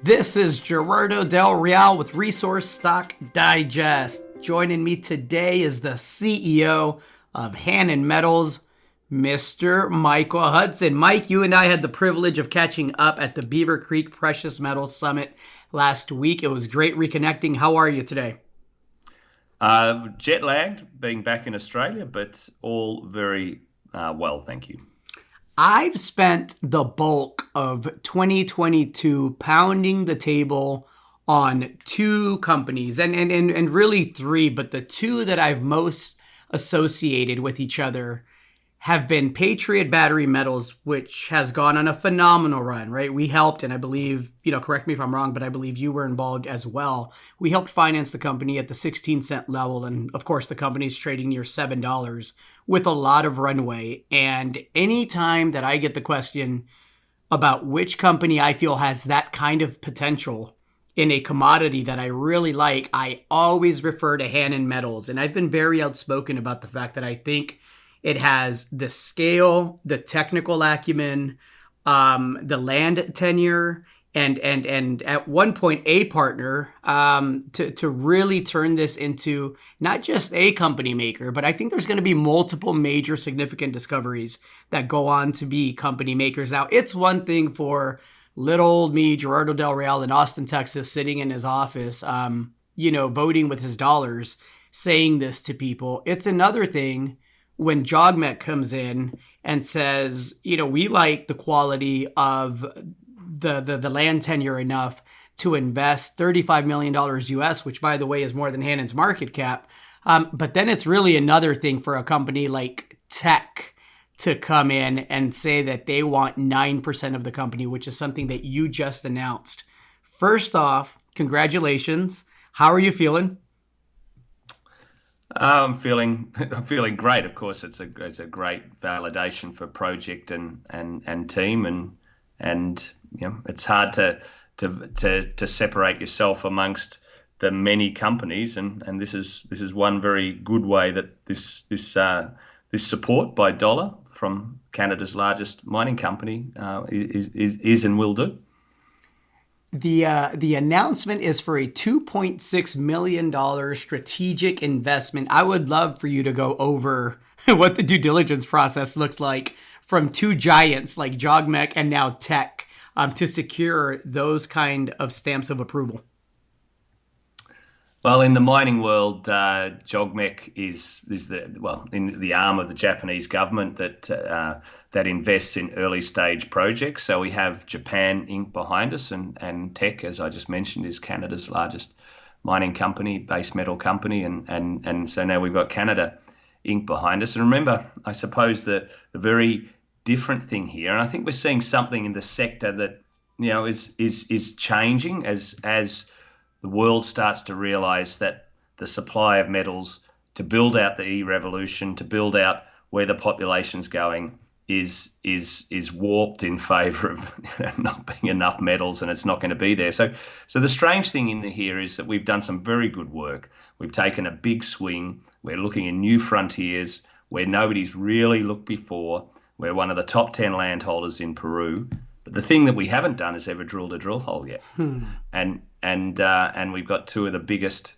This is Gerardo Del Real with Resource Stock Digest. Joining me today is the CEO of Hannan Metals, Mr. Michael Hudson. Mike, you and I had the privilege of catching up at the Beaver Creek Precious Metals Summit last week. It was great reconnecting. How are you today? Jet lagged being back in Australia, but all very well, thank you. I've spent the bulk of 2022 pounding the table on two companies and really three, but the two that I've most associated with each other have been Patriot Battery Metals, which has gone on a phenomenal run, right? We helped, and I believe, correct me if I'm wrong, but I believe you were involved as well. We helped finance the company at the 16-cent level. And of course, the company's trading near $7 with a lot of runway. And anytime that I get the question about which company I feel has that kind of potential in a commodity that I really like, I always refer to Hannan Metals. And I've been very outspoken about the fact that I think it has the scale, the technical acumen, the land tenure, and at one point a partner to really turn this into not just a company maker, but I think there's going to be multiple major significant discoveries that go on to be company makers. Now, it's one thing for little old me, Gerardo Del Real in Austin, Texas, sitting in his office, voting with his dollars, saying this to people. It's another thing when JOGMEC comes in and says, we like the quality of the land tenure enough to invest $35 million US, which, by the way, is more than Hannan's market cap. But then it's really another thing for a company like Teck to come in and say that they want 9% of the company, which is something that you just announced. First off, congratulations. How are you feeling? I'm feeling great. Of course, it's a great validation for project and team, and it's hard to separate yourself amongst the many companies, and this is one very good way that this support by Dollar from Canada's largest mining company is and will do. The announcement is for a $2.6 million strategic investment. I would love for you to go over what the due diligence process looks like from two giants like JOGMEC and now Teck to secure those kind of stamps of approval. Well, in the mining world, JOGMEC is in the arm of the Japanese government that invests in early stage projects. So we have Japan Inc. behind us, and Teck, as I just mentioned, is Canada's largest mining company, base metal company, and so now we've got Canada Inc. behind us. And remember, I suppose the very different thing here, and I think we're seeing something in the sector that is changing as the world starts to realize that the supply of metals to build out the e-revolution, to build out where the population's going, is warped in favor of not being enough metals, and it's not going to be there. So the strange thing in here is that we've done some very good work. We've taken a big swing. We're looking in new frontiers where nobody's really looked before. We're one of the top 10 landholders in Peru. But the thing that we haven't done is ever drilled a drill hole yet. And we've got two of the biggest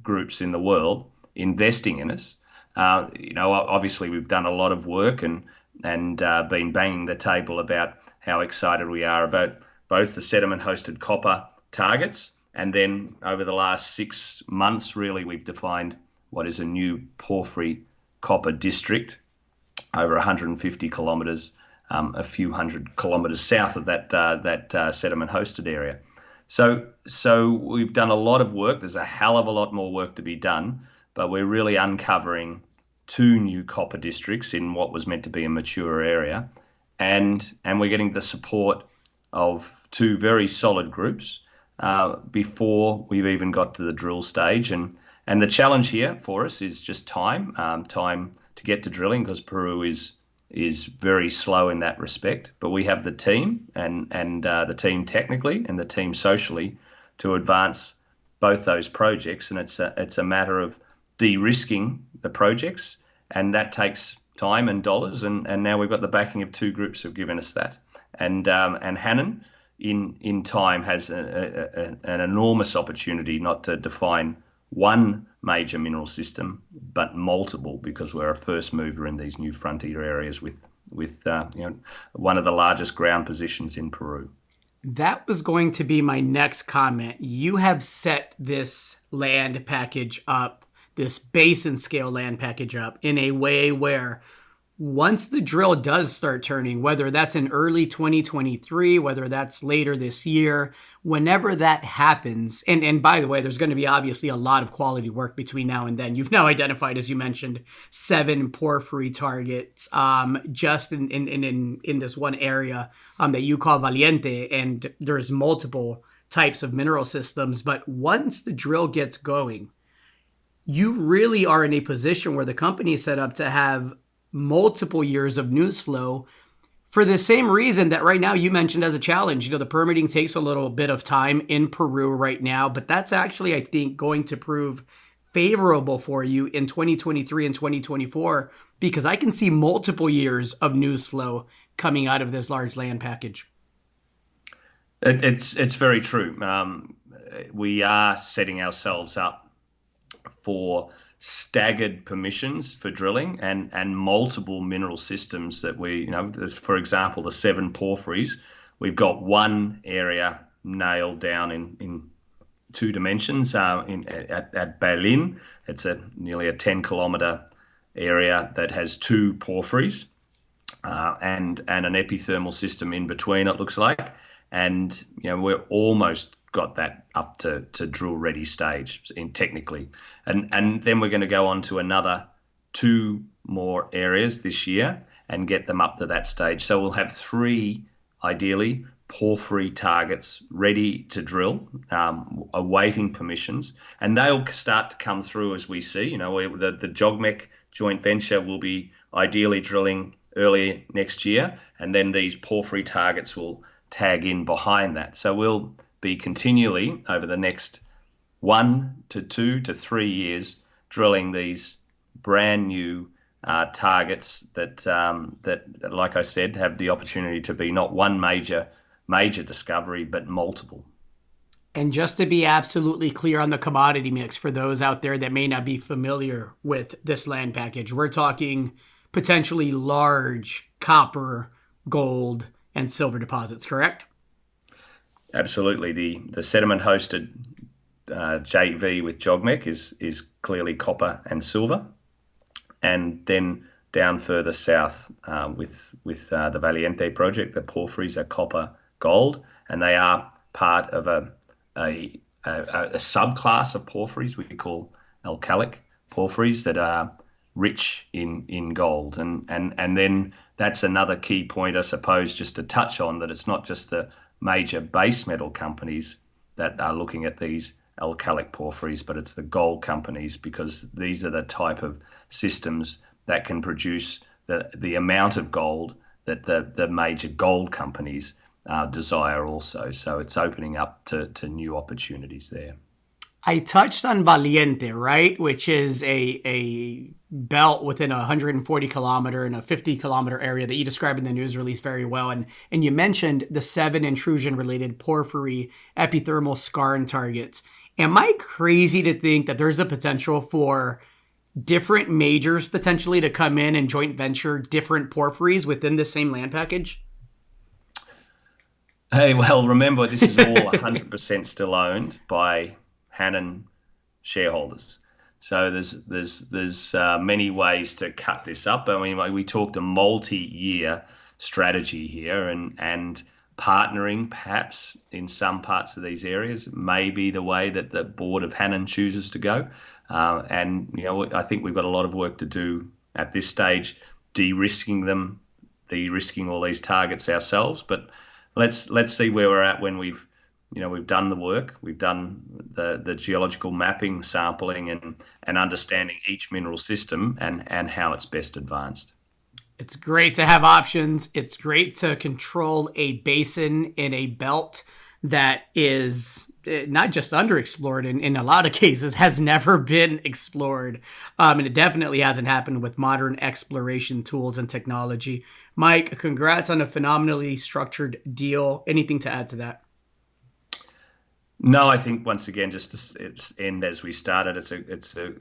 groups in the world investing in us. Obviously we've done a lot of work and been banging the table about how excited we are about both the sediment-hosted copper targets, and then over the last 6 months, really, we've defined what is a new porphyry copper district over 150 kilometres, a few hundred kilometres south of that sediment-hosted area. So we've done a lot of work. There's a hell of a lot more work to be done, but we're really uncovering two new copper districts in what was meant to be a mature area, and we're getting the support of two very solid groups before we've even got to the drill stage. And the challenge here for us is just time to get to drilling, because Peru is very slow in that respect. But we have the team and the team technically and the team socially to advance both those projects, and it's a matter of de-risking the projects, and that takes time and dollars, and now we've got the backing of two groups who've given us that. And Hannan in time has an enormous opportunity not to define one major mineral system, but multiple, because we're a first mover in these new frontier areas with one of the largest ground positions in Peru. That was going to be my next comment. You have set this land package up, this basin scale land package up, in a way where once the drill does start turning, whether that's in early 2023, whether that's later this year, whenever that happens, and by the way, there's going to be obviously a lot of quality work between now and then. You've now identified, as you mentioned, 7 porphyry targets just in this one area that you call Valiente, and there's multiple types of mineral systems. But once the drill gets going, you really are in a position where the company is set up to have multiple years of news flow, for the same reason that right now you mentioned as a challenge. The permitting takes a little bit of time in Peru right now, but that's actually, I think, going to prove favorable for you in 2023 and 2024, because I can see multiple years of news flow coming out of this large land package. It's very true. We are setting ourselves up for staggered permissions for drilling and multiple mineral systems that for example, the 7 porphyries, we've got one area nailed down in 2 dimensions at Berlin. It's nearly a 10-kilometer area that has 2 porphyries and an epithermal system in between, it looks like. And we're almost got that up to drill ready stage technically, and then we're going to go on to another 2 more areas this year and get them up to that stage. So we'll have 3 ideally porphyry targets ready to drill, awaiting permissions, and they'll start to come through as we see. The JOGMEC joint venture will be ideally drilling early next year, and then these porphyry targets will tag in behind that. So we'll be continually over the next 1 to 2 to 3 years drilling these brand new targets that, like I said, have the opportunity to be not one major discovery, but multiple. And just to be absolutely clear on the commodity mix for those out there that may not be familiar with this land package, we're talking potentially large copper, gold, and silver deposits, correct? Absolutely. The sediment-hosted JV with JOGMEC is clearly copper and silver, and then down further south with the Valiente project, the porphyries are copper, gold, and they are part of a subclass of porphyries we call alkalic porphyries that are rich in gold, and then that's another key point, I suppose, just to touch on, that it's not just the major base metal companies that are looking at these alkalic porphyries, but it's the gold companies, because these are the type of systems that can produce the amount of gold that the major gold companies desire also. So it's opening up to new opportunities there. I touched on Valiente, right? Which is a belt within a 140 kilometer and a 50 kilometer area that you described in the news release very well. And you mentioned the 7 intrusion related porphyry epithermal skarn targets. Am I crazy to think that there's a potential for different majors potentially to come in and joint venture different porphyries within the same land package? Hey, well, remember, this is all 100% still owned by Hannan shareholders. So there's many ways to cut this up. I mean, we talked a multi-year strategy here, and partnering perhaps in some parts of these areas may be the way that the board of Hannan chooses to go. And I think we've got a lot of work to do at this stage, de-risking all these targets ourselves. But let's see where we're at when we've done the work, we've done the geological mapping, sampling, and understanding each mineral system and how it's best advanced. It's great to have options. It's great to control a basin in a belt that is not just underexplored, in a lot of cases has never been explored. And it definitely hasn't happened with modern exploration tools and technology. Mike, congrats on a phenomenally structured deal. Anything to add to that? No, I think once again, just to end as we started.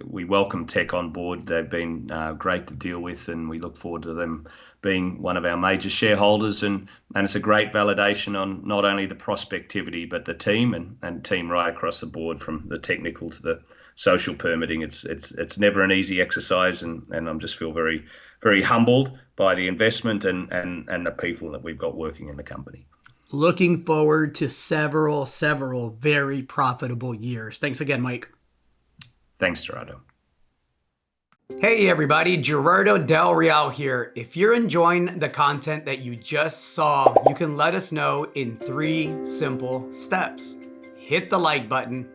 We welcome Tech on board. They've been great to deal with, and we look forward to them being one of our major shareholders. And it's a great validation on not only the prospectivity but the team and team right across the board, from the technical to the social permitting. It's never an easy exercise, and I'm just feel very humbled by the investment and the people that we've got working in the company. Looking forward to several very profitable years. Thanks again, Mike. Thanks, Gerardo. Hey everybody, Gerardo Del Real here. If you're enjoying the content that you just saw, you can let us know in 3 simple steps. Hit the like button,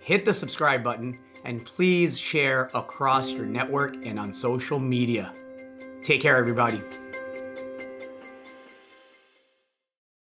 hit the subscribe button, and please share across your network and on social media. Take care, everybody.